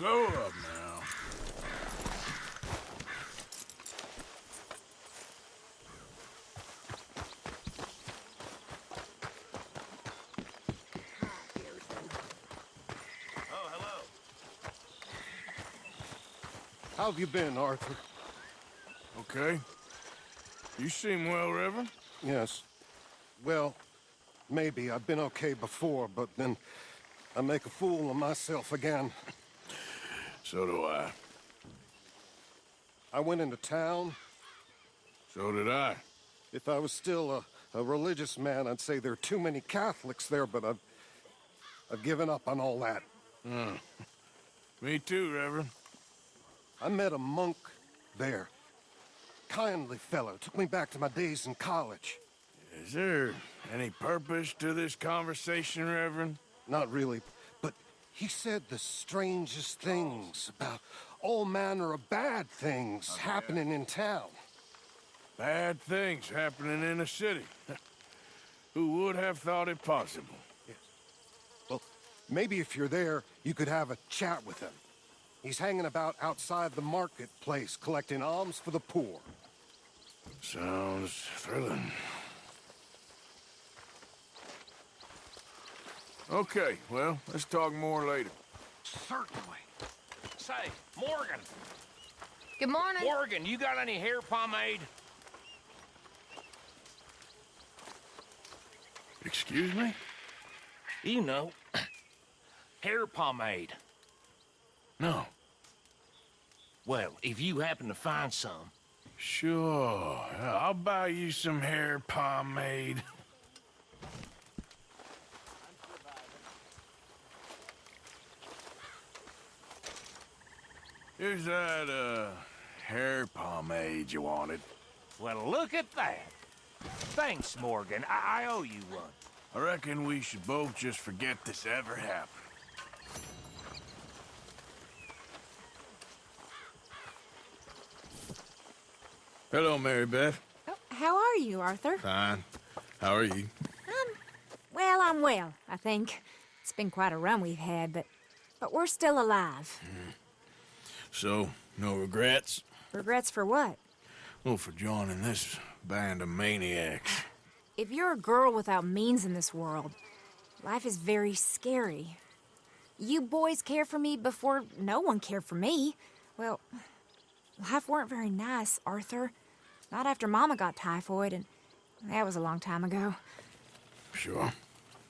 Slow up now. Oh, hello. How have you been, Arthur? Okay. You seem well, Reverend. Yes. Well, maybe. I've been okay before, but then I make a fool of myself again. So do I. I went into town. So did I. If I was still a religious man, I'd say there are too many Catholics there, but I've given up on all that. Me too, Reverend. I met a monk there. Kindly fellow. Took me back to my days in college. Is there any purpose to this conversation, Reverend? Not really, but he said the strangest things about all manner of bad things happening in town. Bad things happening in a city. Who would have thought it possible? Yes. Well, maybe if you're there, you could have a chat with him. He's hanging about outside the marketplace, collecting alms for the poor. Sounds thrilling. Okay, well, let's talk more later. Certainly. Say, Morgan. Good morning. Morgan, you got any hair pomade? Excuse me? You know, hair pomade. No. Well, if you happen to find some. Sure. I'll buy you some hair pomade. Here's that, hair pomade you wanted. Well, look at that. Thanks, Morgan. I owe you one. I reckon we should both just forget this ever happened. Hello, Mary Beth. Oh, how are you, Arthur? Fine. How are you? Well, I'm well, I think. It's been quite a run we've had, but we're still alive. So, no regrets? Regrets for what? Well, for joining this band of maniacs. If you're a girl without means in this world, life is very scary. You boys cared for me before no one cared for me. Well, life weren't very nice, Arthur. Not after Mama got typhoid, and that was a long time ago. Sure.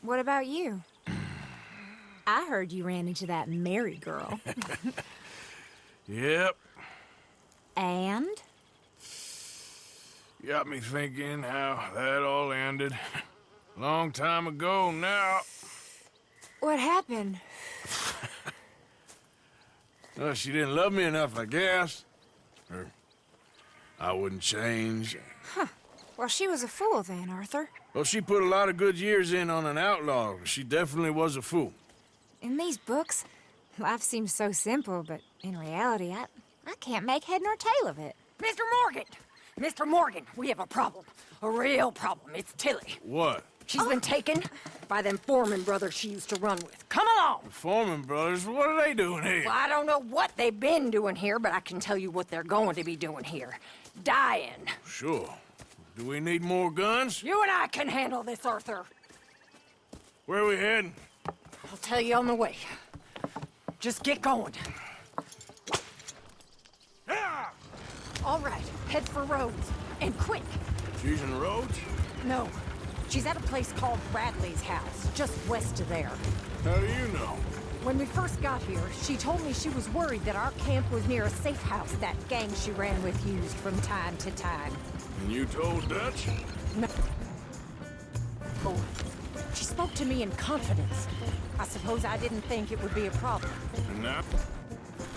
What about you? I heard you ran into that Mary girl. Yep. And? Got me thinking how that all ended. Long time ago now. What happened? Well, she didn't love me enough, I guess. Or I wouldn't change. Huh. Well, she was a fool then, Arthur. Well, she put a lot of good years in on an outlaw. She definitely was a fool. In these books, life seems so simple, but in reality, I can't make head nor tail of it. Mr. Morgan! Mr. Morgan, we have a problem. A real problem. It's Tilly. What? She's been taken by them Foreman brothers she used to run with. Come along! The Foreman brothers, what are they doing here? Well, I don't know what they've been doing here, but I can tell you what they're going to be doing here. Dying. Sure. Do we need more guns? You and I can handle this, Arthur. Where are we heading? I'll tell you on the way. Just get going. Ah! All right, head for Rhodes. And quick. She's in Rhodes? No, she's at a place called Bradley's house, just west of there. How do you know? When we first got here, she told me she was worried that our camp was near a safe house that gang she ran with used from time to time. And you told Dutch? No. Oh, she spoke to me in confidence. I suppose I didn't think it would be a problem. And now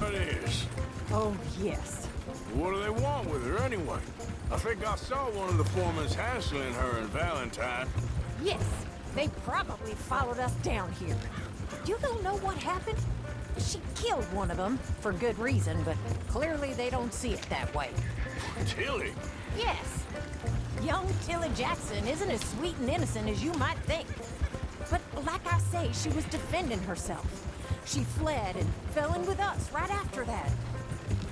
it is. Oh, yes. What do they want with her anyway? I think I saw one of the foremans hassling her and Valentine. Yes, they probably followed us down here. You don't know what happened? She killed one of them, for good reason, but clearly they don't see it that way. Tilly? Yes. Young Tilly Jackson isn't as sweet and innocent as you might think. But like I say, she was defending herself. She fled and fell in with us right after that.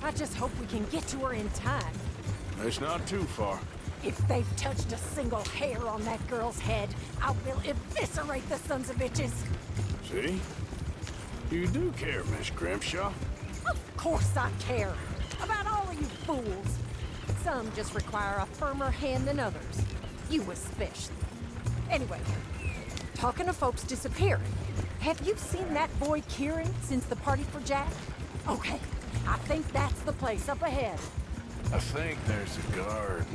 I just hope we can get to her in time. It's not too far. If they've touched a single hair on that girl's head, I will eviscerate the sons of bitches. See? You do care, Miss Grimshaw. Of course I care. About all of you fools. Some just require a firmer hand than others. You especially. Anyway, talking of folks disappearing, have you seen that boy Kieran since the party for Jack? Okay, I think that's the place up ahead. I think there's a guard.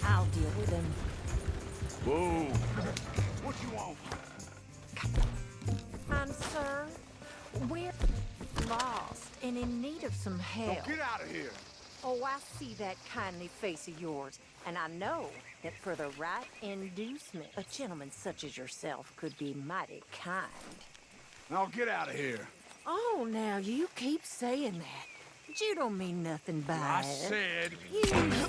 I'll deal with him. Whoa. What you want? Sir, we're lost and in need of some help. Get out of here. Oh, I see that kindly face of yours, and I know that for the right inducement, a gentleman such as yourself could be mighty kind. Now get out of here. Oh, now you keep saying that. But you don't mean nothing by I it. said... You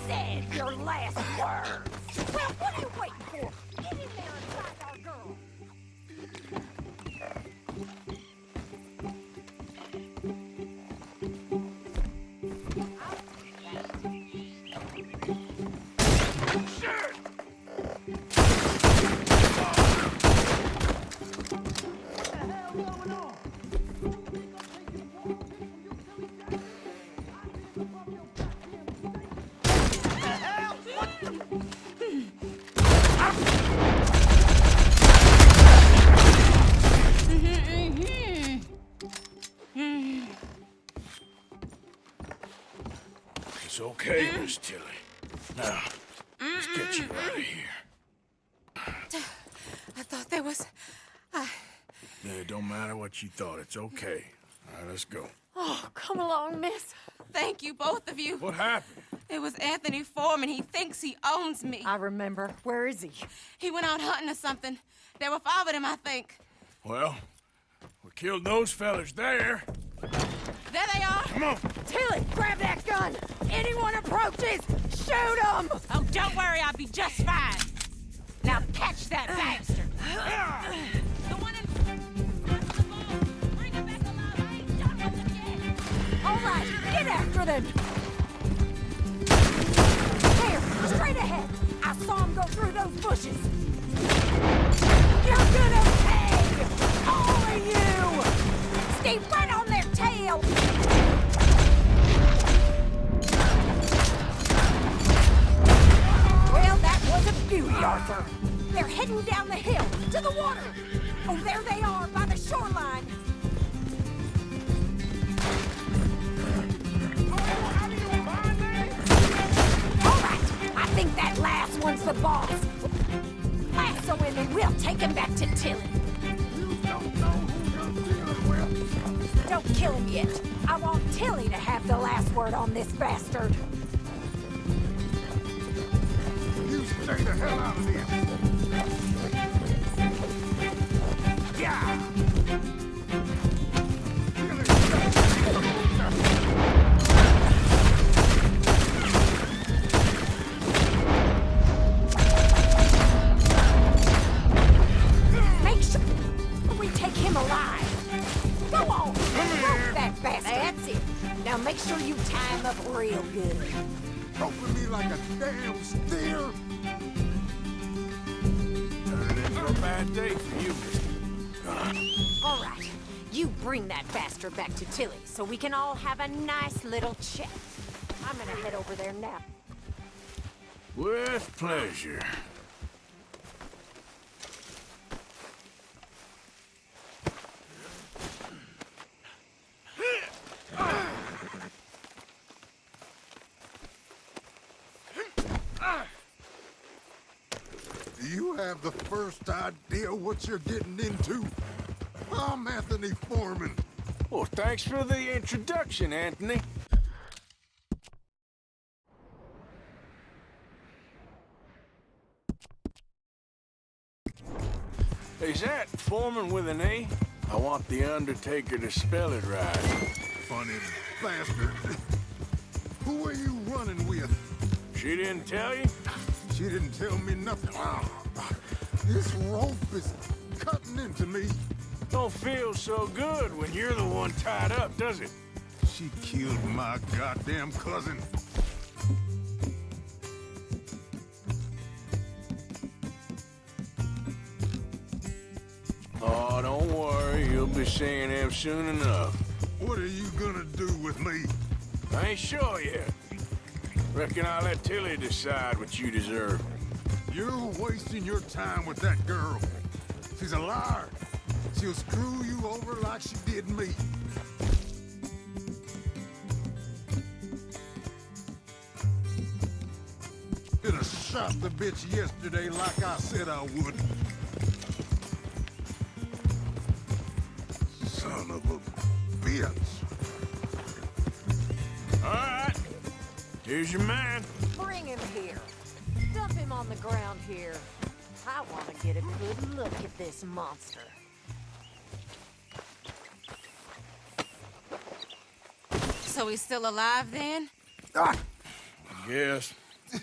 said your last words. Well, what are you waiting for? Get in there and find our girl. It's okay, Miss Tilly. Now, let's get you out of here. I thought there was... Yeah, it don't matter what you thought. It's okay. All right, let's go. Oh, come along, miss. Thank you, both of you. What happened? It was Anthony Foreman. He thinks he owns me. I remember. Where is he? He went out hunting or something. There were 5 of them, I think. Well, we killed those fellas there. There they are. Come on. Tilly, grab that gun! Anyone approaches, shoot them! Oh, don't worry. I'll be just fine. Now catch that bastard. The one in... Bring it back alive. I ain't done with him yet. All right, get after them! There, straight ahead! I saw him go through those bushes! You're gonna pay! All of you! Stay right on their tail! Well, that was a beauty, Arthur! They're heading down the hill, to the water! Oh, there they are, by the shoreline! I think that last one's the boss. Lasso him and we'll take him back to Tilly. You don't know who you're dealing with. Don't kill him yet. I want Tilly to have the last word on this bastard. You stay the hell out of here. Yeah. Make sure we take him alive. Go on, rope that bastard. That's it. Now make sure you tie him up real good. Roping me like a damn steer. Turning into a bad day for you, mister. All right, you bring that bastard back to Tilly so we can all have a nice little chat. I'm gonna head over there now. With pleasure. Do you have the first idea what you're getting into? I'm Anthony Foreman. Well, thanks for the introduction, Anthony. Is that Foreman with an A? I want the Undertaker to spell it right. Funny bastard. Who are you running with? She didn't tell you? She didn't tell me nothing. This rope is cutting into me. Don't feel so good when you're the one tied up, does it? She killed my goddamn cousin. Oh, don't worry. You'll be seeing him soon enough. What are you gonna do with me? I ain't sure yet. Reckon I'll let Tilly decide what you deserve. You're wasting your time with that girl. She's a liar. She'll screw you over like she did me. Should have shot the bitch yesterday like I said I would. Son of a bitch. All right. Here's your man. Bring him here. Dump him on the ground here. I want to get a good look at this monster. So he's still alive then? Yes.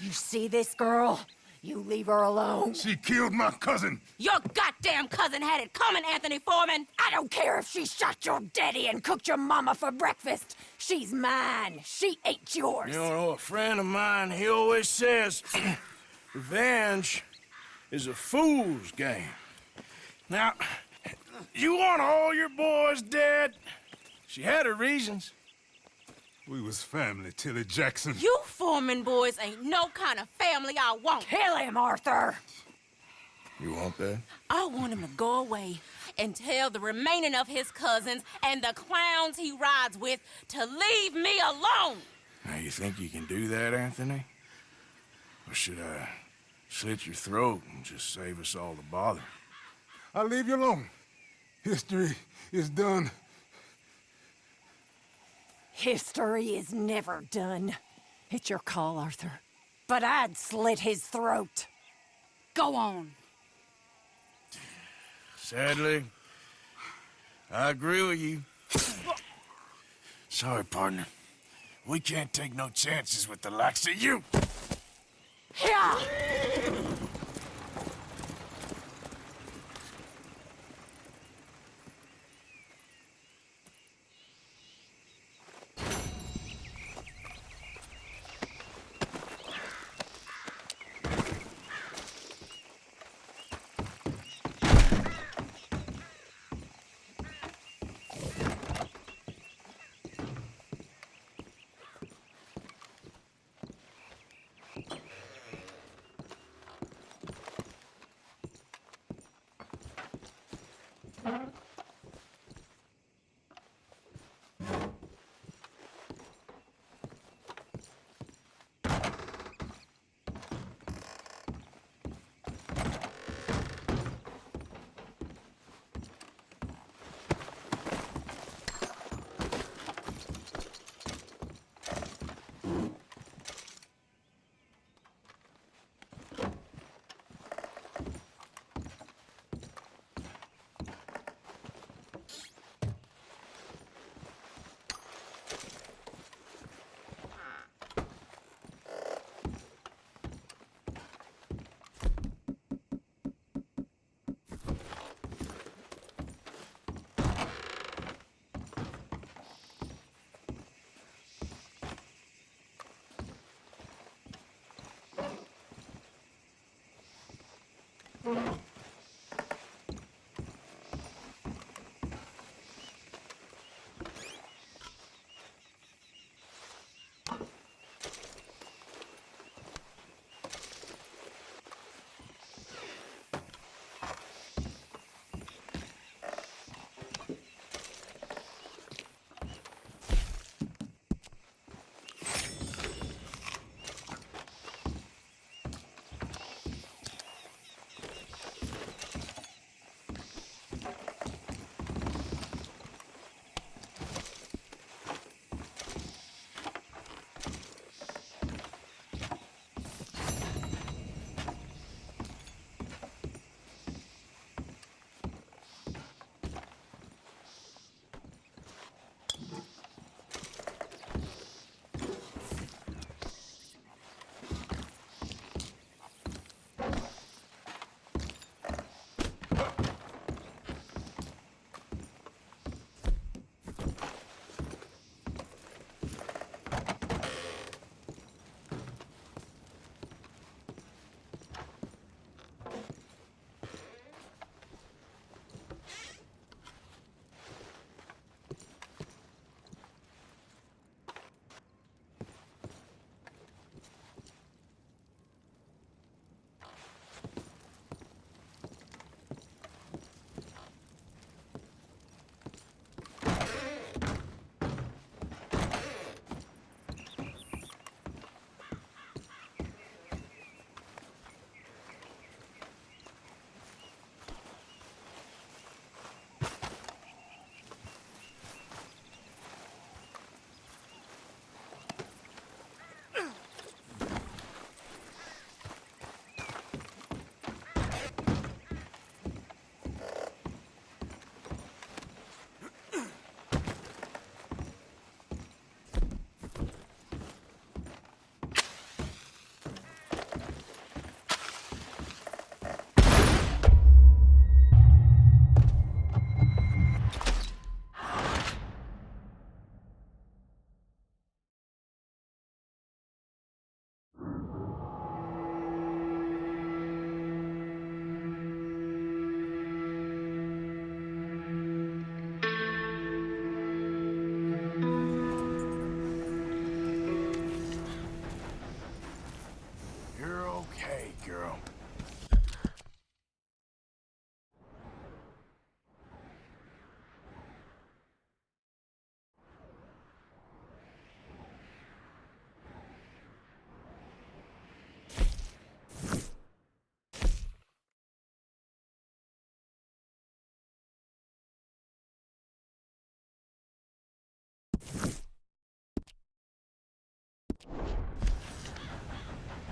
You see this girl? You leave her alone. She killed my cousin. Your goddamn cousin had it coming, Anthony Foreman! I don't care if she shot your daddy and cooked your mama for breakfast. She's mine. She ate yours. You know, a friend of mine, he always says, revenge is a fool's game. Now, you want all your boys dead? She had her reasons. We was family, Tilly Jackson. You Foreman boys ain't no kind of family I want. Kill him, Arthur. You want that? I want him to go away and tell the remaining of his cousins and the clowns he rides with to leave me alone. Now, you think you can do that, Anthony? Or should I slit your throat and just save us all the bother? I'll leave you alone. History is done. History is never done. It's your call, Arthur. But I'd slit his throat. Go on. Sadly, I agree with you. Sorry, partner. We can't take no chances with the likes of you. Yeah!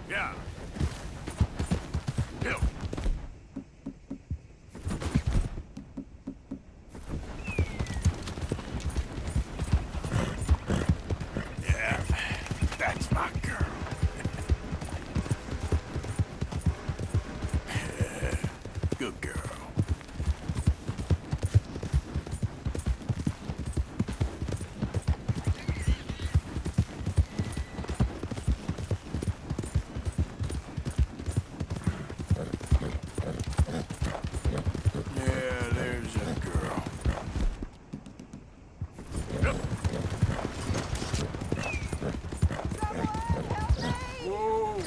Yeah. Hill. Yeah, that's my girl. Good girl. Yeah, there's a girl. Yep. Whoa.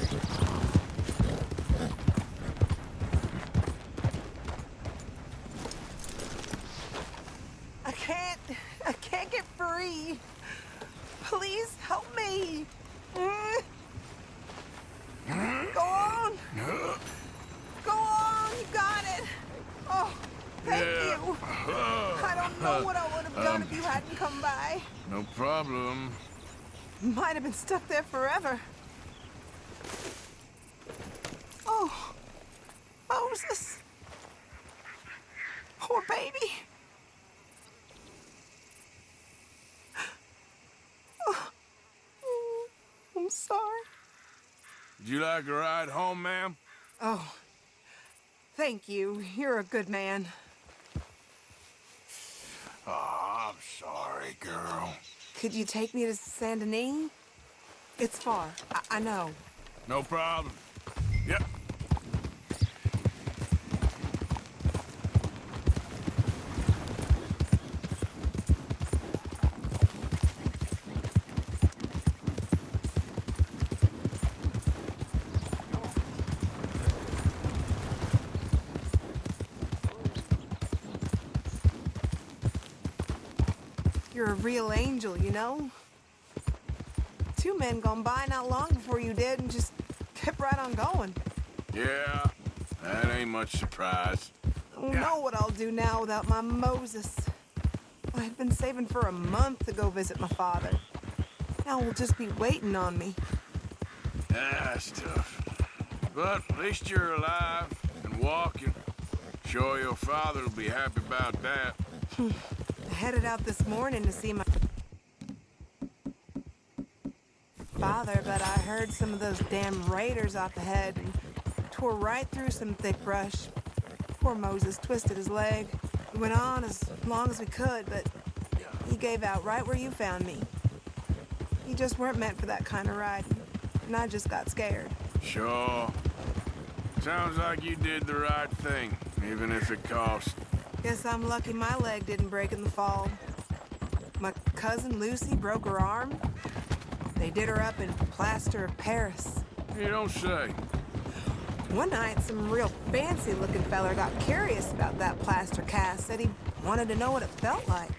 I can't get free. Please help me. Go on. Go on, you got it. Oh, thank you. I don't know what I would have done if you hadn't come by. No problem. Might have been stuck there forever. Oh, Moses. Poor baby. Oh, I'm sorry. Would you like a ride home, ma'am? Oh, thank you. You're a good man. Oh, I'm sorry, girl. Could you take me to Saint Denis? It's far. I know. No problem. Yep. You're a real angel, you know? 2 men gone by not long before you did and just kept right on going. Yeah, that ain't much surprise. I don't know what I'll do now without my Moses. I had been saving for a month to go visit my father. Now he'll just be waiting on me. That's tough. But at least you're alive and walking. Sure your father will be happy about that. I headed out this morning to see my father, but I heard some of those damn raiders up ahead and tore right through some thick brush. Poor Moses twisted his leg. We went on as long as we could, but he gave out right where you found me. You just weren't meant for that kind of riding, and I just got scared. Sure. Sounds like you did the right thing, even if it cost. Guess I'm lucky my leg didn't break in the fall. My cousin Lucy broke her arm. They did her up in plaster of Paris. You don't say. One night, some real fancy-looking feller got curious about that plaster cast, said he wanted to know what it felt like.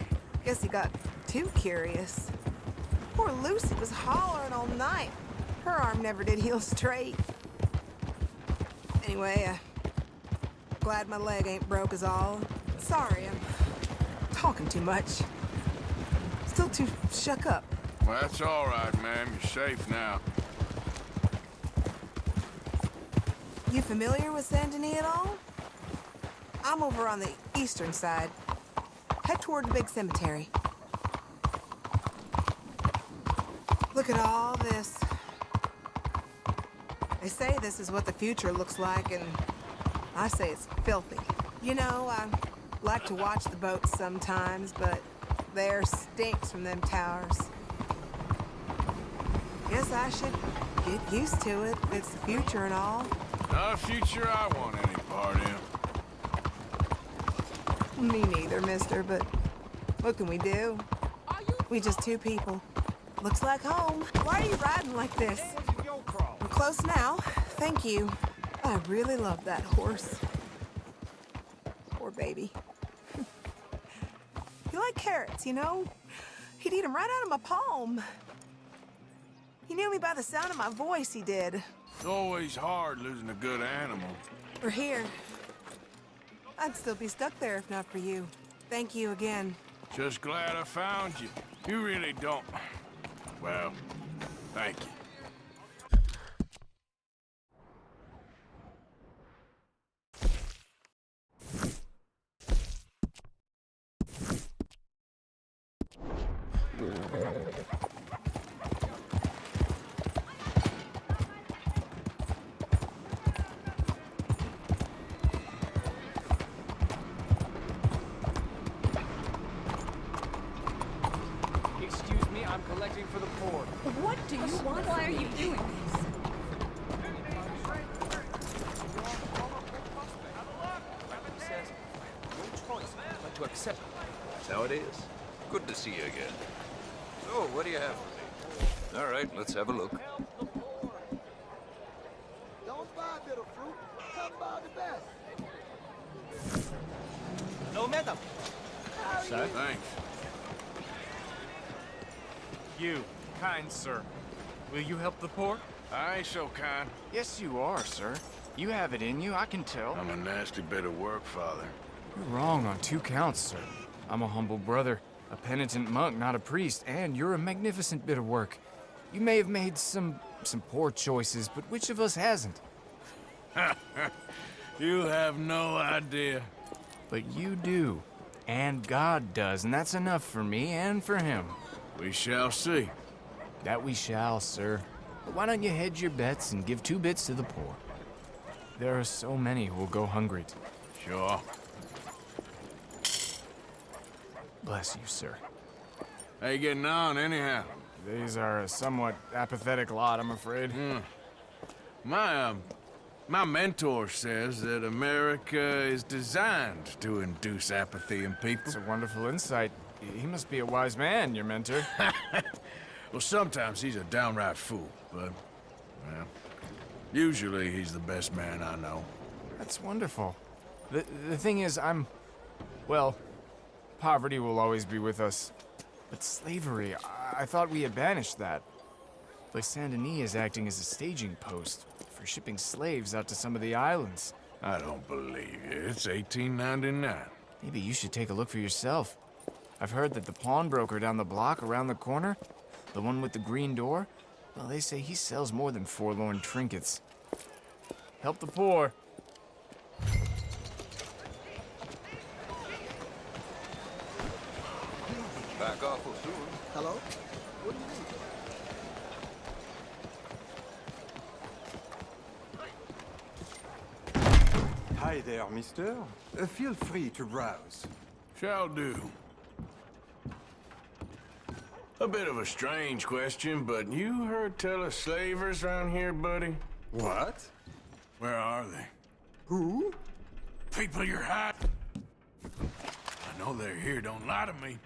Guess he got too curious. Poor Lucy was hollering all night. Her arm never did heal straight. Anyway, glad my leg ain't broke is all. Sorry, I'm talking too much. Still too shook up. Well, that's all right, ma'am. You're safe now. You familiar with Saint Denis at all? I'm over on the eastern side. Head toward the big cemetery. Look at all this. They say this is what the future looks like, and I say it's filthy. You know, I like to watch the boats sometimes, but the air stinks from them towers. Guess I should get used to it. It's the future and all. Not a future I want any part in. Me neither, mister, but what can we do? We just 2 people. Looks like home. Why are you riding like this? We're close now. Thank you. I really love that horse. Poor baby. He liked carrots, you know? He'd eat them right out of my palm. He knew me by the sound of my voice, he did. It's always hard losing a good animal. We're here. I'd still be stuck there if not for you. Thank you again. Just glad I found you. You really don't. Well, thank you. Excuse me, I'm collecting for the poor. What do you want? Why are you doing this? Says, no choice but to accept it. That's how it is. Good to see you again. So, what do you have for me? All right, let's have a look. Don't buy little fruit. Come buy the best. No, madam. Sir? Thanks. You, kind sir. Will you help the poor? I ain't so kind. Yes, you are, sir. You have it in you, I can tell. I'm a nasty bit of work, Father. You're wrong on 2 counts, sir. I'm a humble brother, a penitent monk, not a priest, and you're a magnificent bit of work. You may have made some poor choices, but which of us hasn't? You have no idea. But you do, and God does, and that's enough for me and for him. We shall see. That we shall, sir. But why don't you hedge your bets and give 2 bits to the poor? There are so many who will go hungry. Sure. Bless you, sir. How you getting on, anyhow? These are a somewhat apathetic lot, I'm afraid. My mentor says that America is designed to induce apathy in people. It's a wonderful insight. He must be a wise man, your mentor. Well, sometimes he's a downright fool, but, well, usually he's the best man I know. That's wonderful. The thing is, well, poverty will always be with us. But slavery, I thought we had banished that. Like Saint Denis is acting as a staging post for shipping slaves out to some of the islands. I don't believe you. It's 1899. Maybe you should take a look for yourself. I've heard that the pawnbroker down the block around the corner, the one with the green door, well, they say he sells more than forlorn trinkets. Help the poor. Back awful soon. Hello? What do you need? Hi there, mister. Feel free to browse. Shall do. A bit of a strange question, but you heard tell of slavers around here, buddy? What? Where are they? Who? People you're hiding. I know they're here, don't lie to me.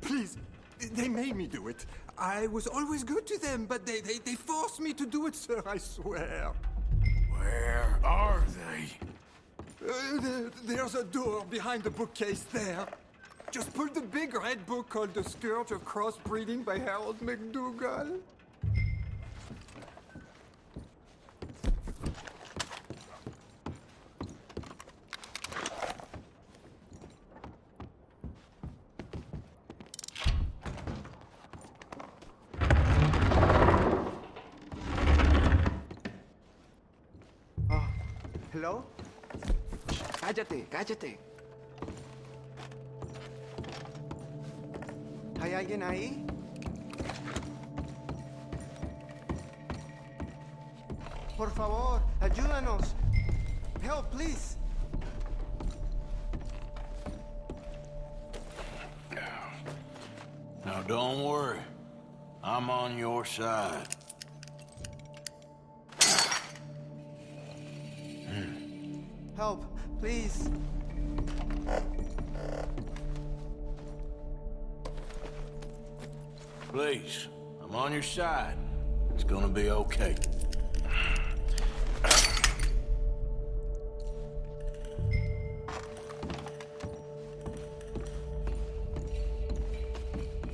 Please, they made me do it. I was always good to them, but they forced me to do it, sir, I swear. Where are they? There's a door behind the bookcase there. Just pull the big red book called The Scourge of Crossbreeding by Harold McDougall. Hello? Cállate, cállate. ¿Hay alguien ahí? Por favor, ayúdanos. Help, please. Now, don't worry. I'm on your side. Help, please. Please, I'm on your side. It's gonna be okay.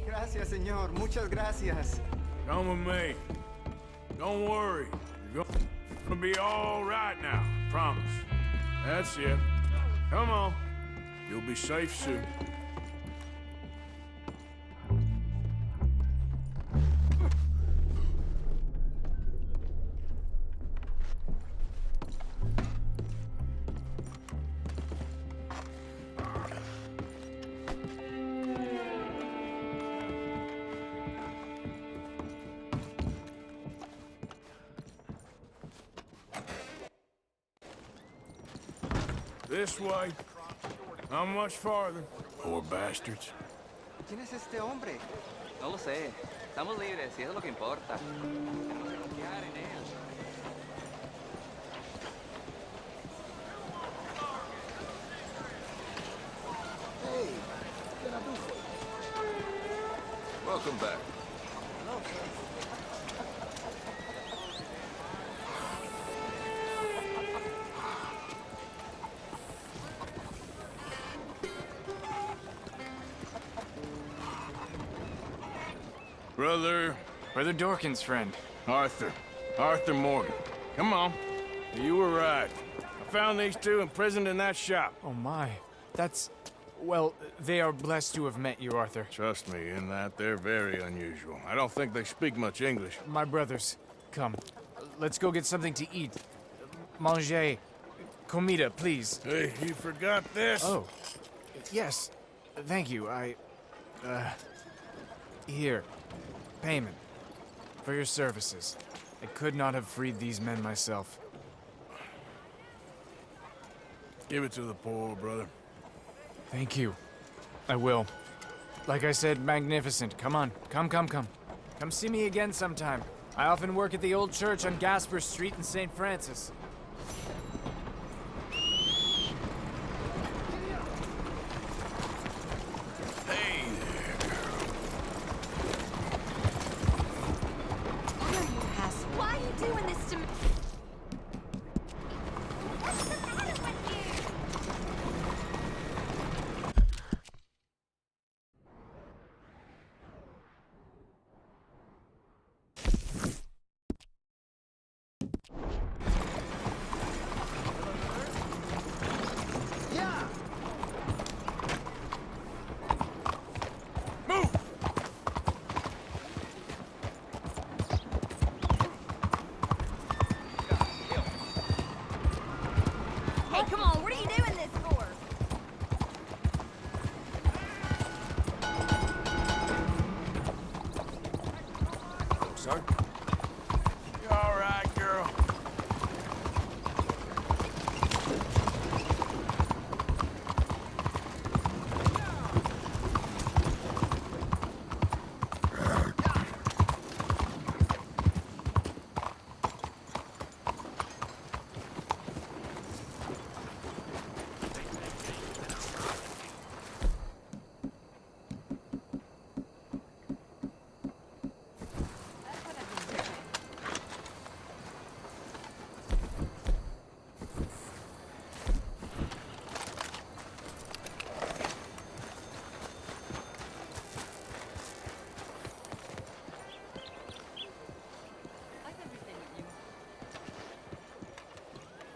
Gracias, señor. Muchas gracias. Come with me. Don't worry. You're gonna be all right now. Promise. That's it. Come on. You'll be safe soon. This way. How much farther? Poor bastards. ¿Quién es este hombre? No lo sé. Estamos libres, y eso es lo que importa. Tenemos que confiar en él. Hey, what can I do for you? Welcome back. Hello, sir. Brother Dorkins, friend. Arthur Morgan. Come on. You were right. I found these two imprisoned in that shop. Oh my, that's... Well, they are blessed to have met you, Arthur. Trust me, in that they're very unusual. I don't think they speak much English. My brothers, come. Let's go get something to eat. Manger. Comida, please. Hey, you forgot this? Oh, yes. Thank you. Here. Payment. For your services. I could not have freed these men myself. Give it to the poor, brother. Thank you. I will. Like I said, magnificent. Come on. Come. Come see me again sometime. I often work at the old church on Gasper Street in St. Francis. Hey there, girl. Why are you doing this to me? Hey, come on, what are you doing this for? Sir? You all right, girl?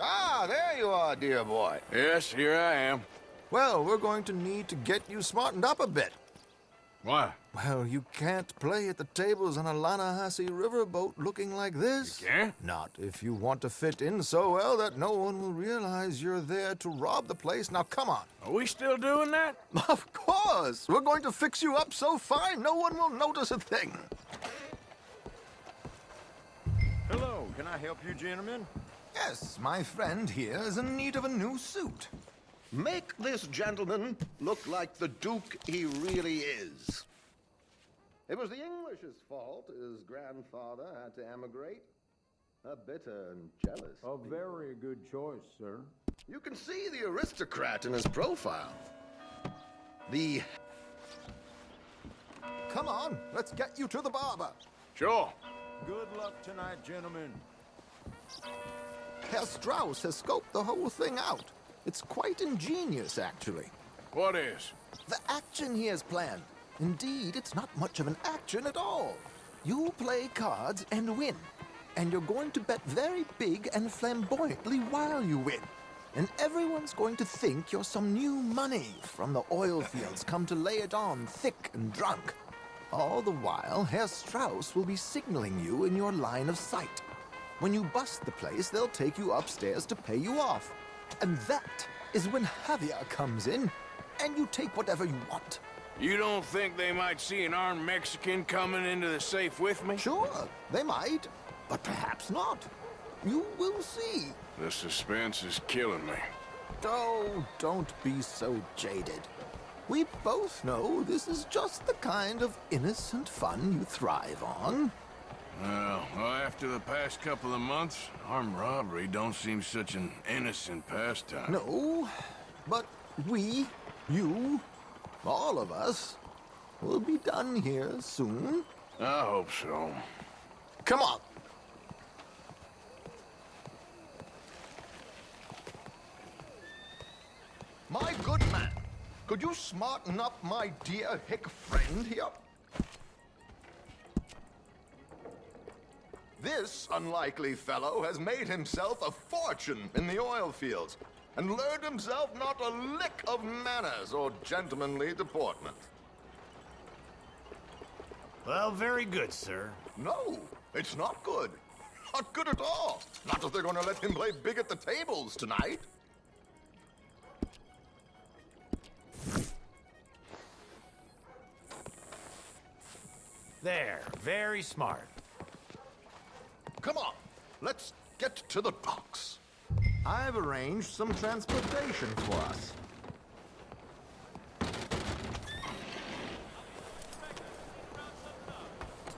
Ah, there you are, dear boy. Yes, here I am. Well, we're going to need to get you smartened up a bit. Why? Well, you can't play at the tables on a Lannahechee riverboat looking like this. You can't? Not if you want to fit in so well that no one will realize you're there to rob the place. Now, come on. Are we still doing that? Of course. We're going to fix you up so fine no one will notice a thing. Hello, can I help you, gentlemen? Yes, my friend here is in need of a new suit. Make this gentleman look like the Duke he really is. It was the English's fault his grandfather had to emigrate. A bitter and jealous. A very good choice, sir. You can see the aristocrat in his profile. The... Come on, let's get you to the barber. Sure. Good luck tonight, gentlemen. Herr Strauss has scoped the whole thing out. It's quite ingenious, actually. What is? The action he has planned. Indeed, it's not much of an action at all. You play cards and win. And you're going to bet very big and flamboyantly while you win. And everyone's going to think you're some new money from the oil fields come to lay it on thick and drunk. All the while, Herr Strauss will be signaling you in your line of sight. When you bust the place, they'll take you upstairs to pay you off. And that is when Javier comes in, and you take whatever you want. You don't think they might see an armed Mexican coming into the safe with me? Sure, they might, but perhaps not. You will see. The suspense is killing me. Oh, don't be so jaded. We both know this is just the kind of innocent fun you thrive on. Well, after the past couple of months, armed robbery don't seem such an innocent pastime. No, but we, you, all of us, will be done here soon. I hope so. Come on. My good man, could you smarten up my dear hick friend here? This unlikely fellow has made himself a fortune in the oil fields and learned himself not a lick of manners or gentlemanly deportment. Well, very good, sir. No, it's not good. Not good at all. Not if they're going to let him play big at the tables tonight. There, very smart. Come on, let's get to the docks. I've arranged some transportation for us.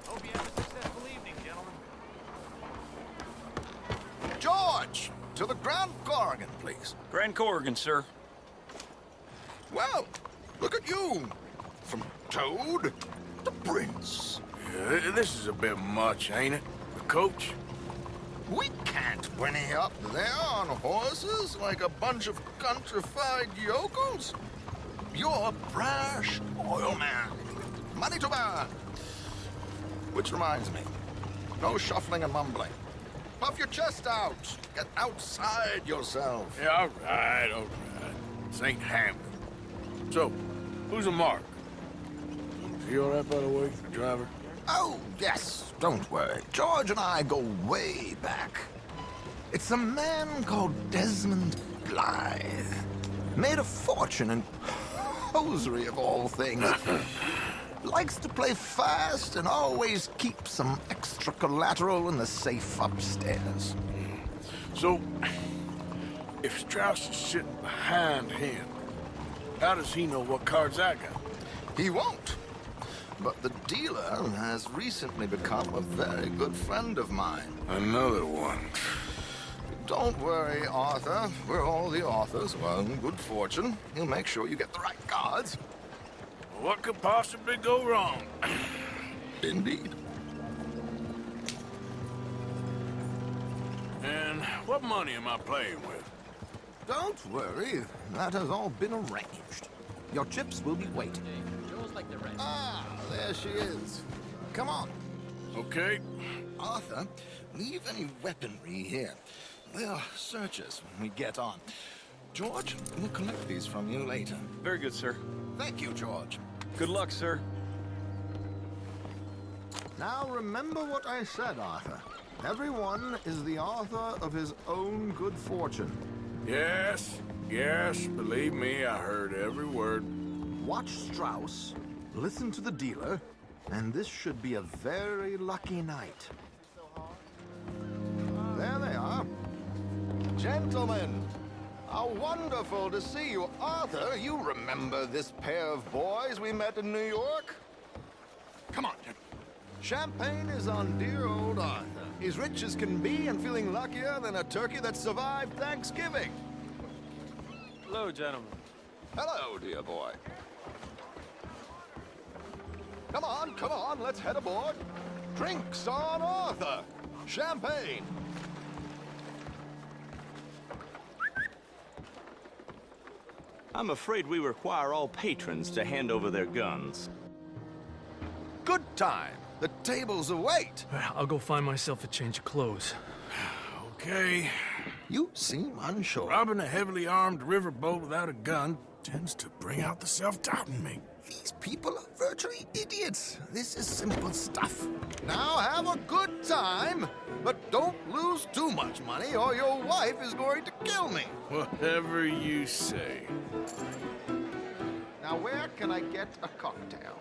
Hope you have a successful evening, gentlemen. George, to the Grand Corrigan, please. Grand Corrigan, sir. Well, look at you. From Toad to Prince. Yeah, this is a bit much, ain't it? The coach? We can't whinny up there on horses like a bunch of countrified yokels. You're a brash oil man. Money to burn. Which reminds me, no shuffling and mumbling. Puff your chest out. Get outside yourself. Yeah, all right. This ain't Hampton. So, who's a mark? Is he all right, by the way, the driver? Oh, yes. Don't worry. George and I go way back. It's a man called Desmond Blythe. Made a fortune in hosiery of all things. Likes to play fast and always keep some extra collateral in the safe upstairs. So, if Strauss is sitting behind him, how does he know what cards I got? He won't. But the dealer has recently become a very good friend of mine. Another one. Don't worry, Arthur. We're all the authors. Well, good fortune. He'll make sure you get the right cards. What could possibly go wrong? Indeed. And what money am I playing with? Don't worry. That has all been arranged. Your chips will be waiting. Ah, there she is. Come on. Okay. Arthur, leave any weaponry here. They'll search us when we get on. George, we'll collect these from you later. Very good, sir. Thank you, George. Good luck, sir. Now remember what I said, Arthur. Everyone is the author of his own good fortune. Yes, believe me, I heard every word. Watch Strauss, listen to the dealer, and this should be a very lucky night. There they are. Gentlemen, how wonderful to see you. Arthur, you remember this pair of boys we met in New York? Come on, gentlemen. Champagne is on dear old Arthur. He's rich as can be and feeling luckier than a turkey that survived Thanksgiving. Hello, gentlemen. Hello, dear boy. Come on, let's head aboard. Drinks on Arthur. Champagne. I'm afraid we require all patrons to hand over their guns. Good time. The tables await. I'll go find myself a change of clothes. Okay. You seem unsure. Robbing a heavily armed riverboat without a gun tends to bring out the self-doubt in me. These people are virtually idiots. This is simple stuff. Now have a good time, but don't lose too much money or your wife is going to kill me. Whatever you say. Now where can I get a cocktail?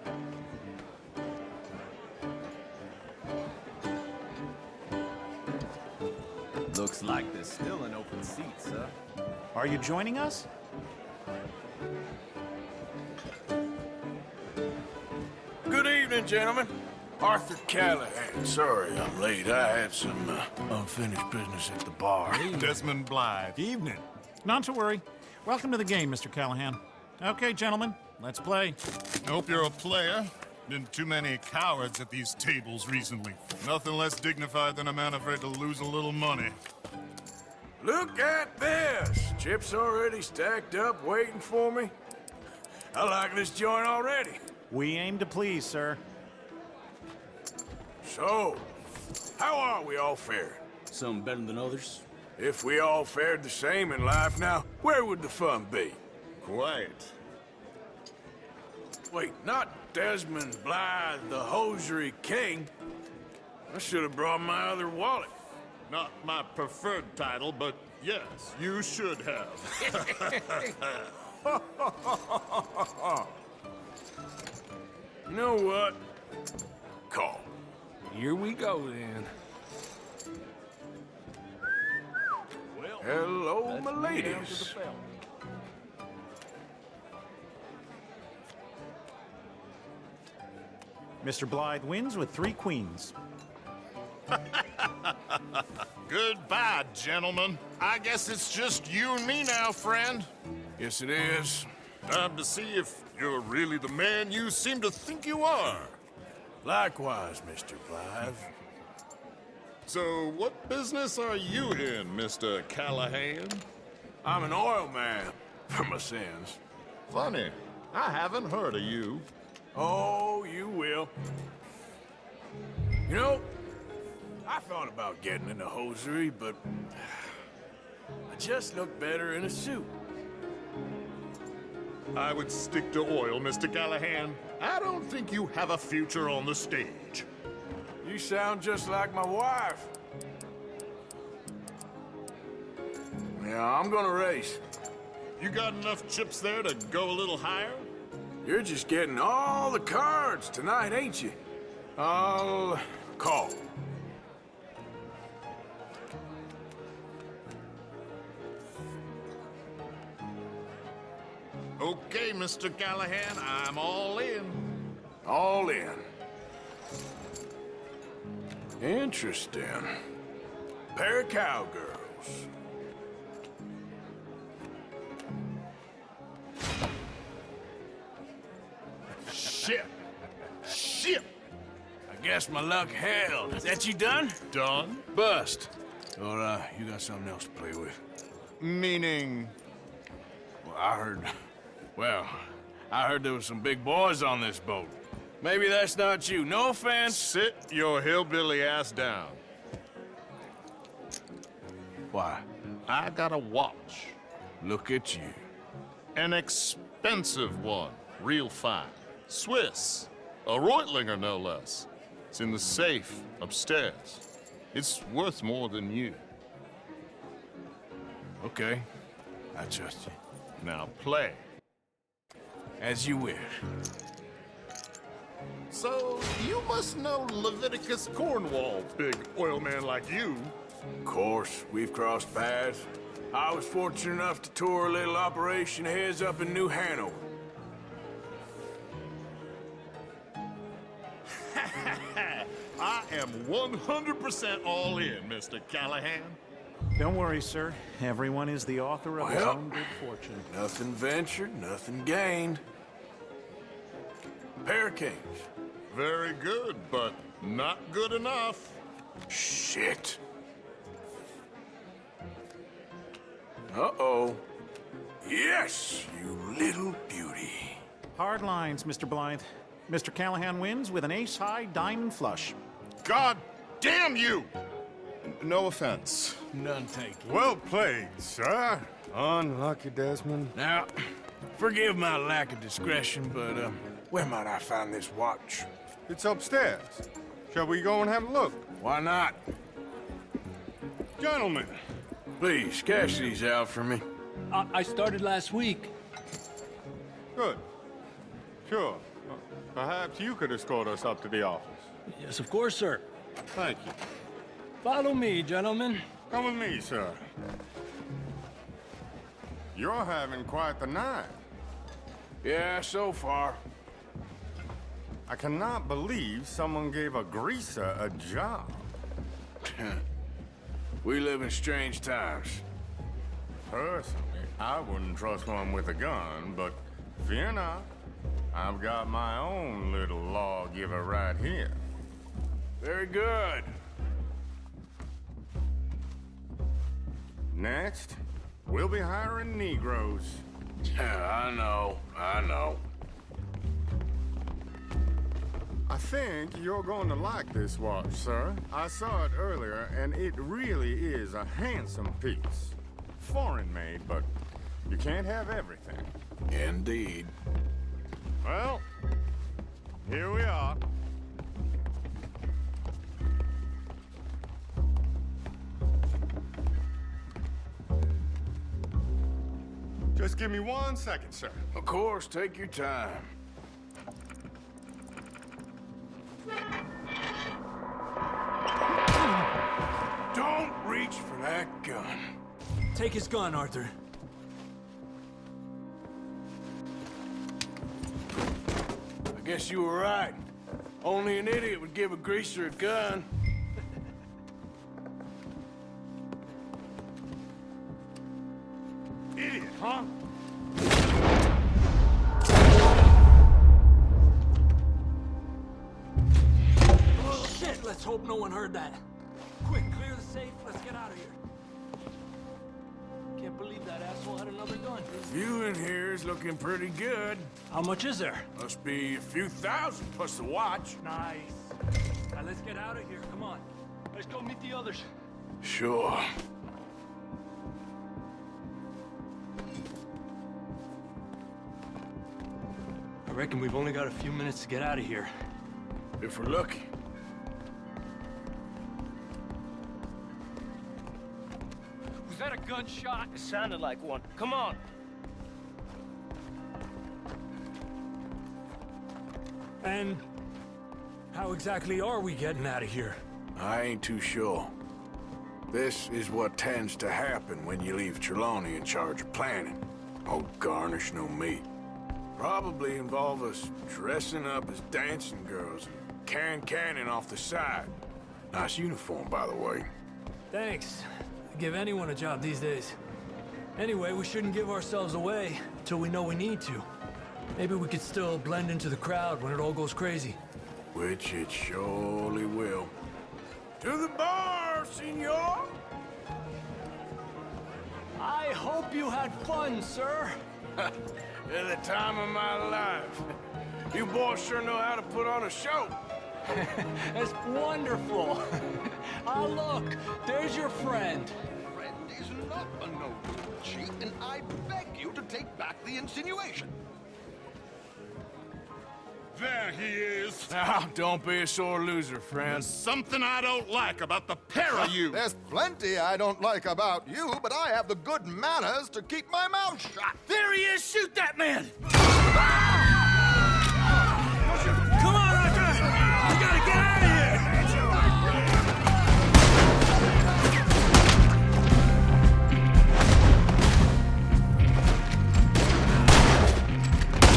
Looks like there's still an open seat, sir. Are you joining us? Good evening, gentlemen. Arthur Callahan. Sorry I'm late. I had some unfinished business at the bar. Desmond Blythe. Evening. Not to worry. Welcome to the game, Mr. Callahan. Okay, gentlemen, let's play. Hope you're a player. Been too many cowards at these tables recently. Nothing less dignified than a man afraid to lose a little money. Look at this! Chips already stacked up, waiting for me. I like this joint already. We aim to please, sir. So, how are we all faring? Some better than others. If we all fared the same in life now, where would the fun be? Quiet. Wait, not Desmond Blythe, the hosiery king. I should have brought my other wallet. Not my preferred title, but yes, you should have. You know what? Call. Here we go, then. Well, hello, my ladies. Mr. Blythe wins with 3 queens. Goodbye, gentlemen. I guess it's just you and me now, friend. Yes, it is. Time to see if you're really the man you seem to think you are. Likewise, Mr. Blythe. So, what business are you in, Mr. Callahan? I'm an oil man, for my sins. Funny. I haven't heard of you. Oh, you will. You know, I thought about getting into hosiery, but I just look better in a suit. I would stick to oil, Mr. Callahan. I don't think you have a future on the stage. You sound just like my wife. Yeah, I'm gonna race. You got enough chips there to go a little higher? You're just getting all the cards tonight, ain't you? I'll call. Okay, Mr. Callahan, I'm all in. All in. Interesting. Pair of cowgirls. Shit. Shit. I guess my luck held. Is that you done? Done? Bust. Or, you got something else to play with? Meaning? Well, I heard there was some big boys on this boat. Maybe that's not you. No offense. Sit your hillbilly ass down. Why? I got a watch. Look at you. An expensive one. Real fine. Swiss. A Reutlinger, no less. It's in the safe upstairs. It's worth more than you. Okay. I trust you. Now play. As you wish. So, you must know Leviticus Cornwall, big oil man like you. Of course, we've crossed paths. I was fortunate enough to tour a little operation of his up in New Hanover. I am 100% all in, Mr. Callahan. Don't worry, sir. Everyone is the author of his own good fortune. Nothing ventured, nothing gained. Pair of kings. Very good, but not good enough. Shit. Uh-oh. Yes, you little beauty. Hard lines, Mr. Blythe. Mr. Callahan wins with an ace-high diamond flush. God damn you! No offense. None taken. Well played, sir. Unlucky, Desmond. Now, forgive my lack of discretion, but, where might I find this watch? It's upstairs. Shall we go and have a look? Why not? Gentlemen. Please, cash these out for me. I started last week. Good. Sure. Perhaps you could escort us up to the office. Yes, of course, sir. Thank you. Follow me, gentlemen. Come with me, sir. You're having quite the night. Yeah, so far. I cannot believe someone gave a greaser a job. We live in strange times. Personally, I wouldn't trust one with a gun, but fear not. I've got my own little lawgiver right here. Very good. Next, we'll be hiring Negroes. I know. I think you're going to like this watch, sir. I saw it earlier, and it really is a handsome piece. Foreign made, but you can't have everything. Indeed. Well, here we are. Just give me 1 second, sir. Of course, take your time. Don't reach for that gun. Take his gun, Arthur. I guess you were right. Only an idiot would give a greaser a gun. Idiot, huh? Oh, shit! Let's hope no one heard that. Quick, clear the safe. Let's get out of here. Can't believe that asshole had another gun. The view in here is looking pretty good. How much is there? Must be a few thousand plus the watch. Nice. Now let's get out of here. Come on. Let's go meet the others. Sure. I reckon we've only got a few minutes to get out of here. If we're lucky. Was that a gunshot? It sounded like one. Come on. And how exactly are we getting out of here? I ain't too sure. This is what tends to happen when you leave Trelawney in charge of planning. Oh, garnish no meat. Probably involve us dressing up as dancing girls and canning off the side. Nice uniform, by the way. Thanks. Give anyone a job these days. Anyway, we shouldn't give ourselves away until we know we need to. Maybe we could still blend into the crowd when it all goes crazy. Which it surely will. To the bar, senor! I hope you had fun, sir. At the time of my life. You boys sure know how to put on a show. That's wonderful. Ah, look, there's your friend. Friend is not a noble cheat, and I beg you to take back the insinuation. There he is. Now, don't be a sore loser, friend. There's something I don't like about the pair of you. There's plenty I don't like about you, but I have the good manners to keep my mouth shut. There he is! Shoot that man! Come on, Arthur! We gotta get out of here!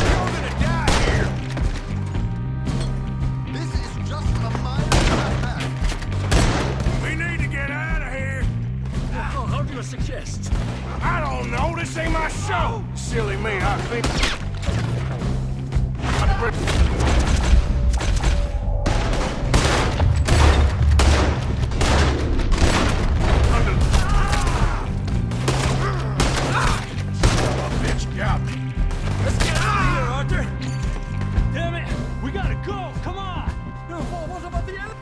You're gonna die here. This is just a minor setback. We need to get out of here. How do you suggest? I don't know. This ain't my show. Silly me, I think. Bitch got me. Let's get out of here, Arthur! Damn it! We gotta go! Come on! What about the other?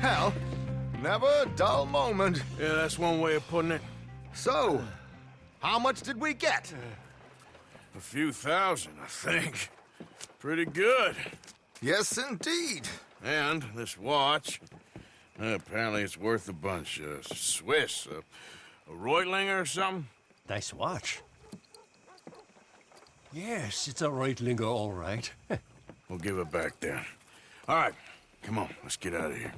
Well, never a dull moment. Yeah, that's one way of putting it. So, how much did we get? A few thousand, I think. Pretty good. Yes, indeed. And this watch, Apparently it's worth a bunch. Swiss. A Reutlinger or something? Nice watch. Yes, it's a Reutlinger, all right. We'll give it back then. All right, come on, let's get out of here.